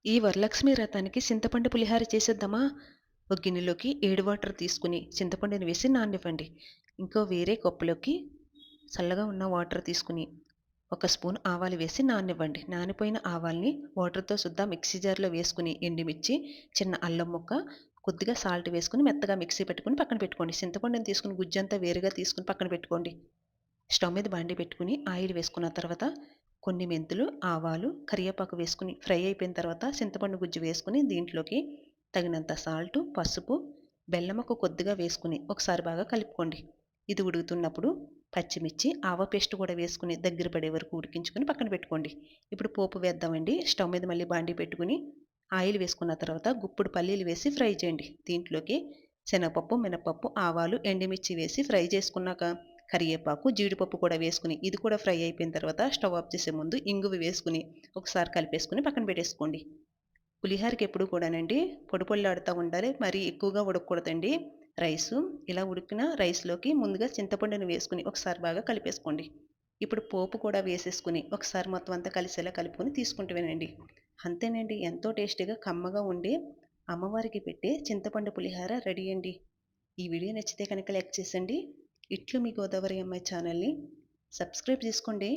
ఈ వరలక్ష్మి వ్రతానికి చింతపండు పులిహార చేసేద్దామా? ఒక గిన్నెలోకి 7 వాటర్ తీసుకుని చింతపండుని వేసి నాననివ్వండి. ఇంకో వేరే కప్పులోకి చల్లగా ఉన్న వాటర్ తీసుకుని ఒక స్పూన్ ఆవాలు వేసి నాననివ్వండి. నానిపోయిన ఆవాల్ని వాటర్‌తో సుద్దా మిక్సీ జార్‌లో వేసుకుని ఎండుమిర్చి, చిన్న అల్లం ముక్క, కొద్దిగా సాల్ట్ వేసుకొని మెత్తగా మిక్సీ పెట్టుకొని పక్కన పెట్టుకోండి. చింతపండుని తీసుకుని గుజ్జంతా వేరుగా తీసుకొని పక్కన పెట్టుకోండి. స్టవ్ మీద బాండీ పెట్టుకుని ఆయిల్ వేసుకున్న తర్వాత కొన్ని మెంతులు, ఆవాలు, కరివేపాకు వేసుకుని ఫ్రై అయిపోయిన తర్వాత చింతపండు గుజ్జు వేసుకుని దీంట్లోకి తగినంత సాల్టు, పసుపు, బెల్లం ముక్క కొద్దిగా వేసుకుని ఒకసారి బాగా కలుపుకోండి. ఇది ఉడుకుతున్నప్పుడు పచ్చిమిర్చి, ఆవ పేస్ట్ కూడా వేసుకుని దగ్గర పడే వరకు ఉడికించుకొని పక్కన పెట్టుకోండి. ఇప్పుడు పోపు వేద్దామండి. స్టవ్ మీద మళ్ళీ బాండీ పెట్టుకుని ఆయిల్ వేసుకున్న తర్వాత గుప్పుడు పల్లీలు వేసి ఫ్రై చేయండి. దీంట్లోకి శనగపప్పు, మినపప్పు, ఆవాలు, ఎండుమిర్చి వేసి ఫ్రై చేసుకున్నాక కరివేపాకు, జీడిపప్పు కూడా వేసుకుని ఇది కూడా ఫ్రై అయిపోయిన తర్వాత స్టవ్ ఆఫ్ చేసే ముందు ఇంగువ వేసుకుని ఒకసారి కలిపేసుకుని పక్కన పెట్టేసుకోండి. పులిహోరకి ఎప్పుడు కూడానండి పొడి పొడిలాడుతూ ఉండాలి. మరీ ఎక్కువగా ఉడకకూడదండి రైసు. ఇలా ఉడికిన రైస్‌లోకి ముందుగా చింతపండుని వేసుకొని ఒకసారి బాగా కలిపేసుకోండి. ఇప్పుడు పోపు కూడా వేసేసుకొని ఒకసారి మొత్తం అంతా కలిసేలా కలుపుకొని తీసుకుంటమేనండి. అంతేనండి, ఎంతో టేస్టీగా కమ్మగా ఉండి అమ్మవారికి పెట్టే చింతపండు పులిహోర రెడీ అండి. ఈ వీడియో నచ్చితే కనుక లైక్ చేసండి. ఇట్లు మీ గోదావరి అమ్మాయి ఛానల్‌ని సబ్స్క్రైబ్ చేసుకోండి.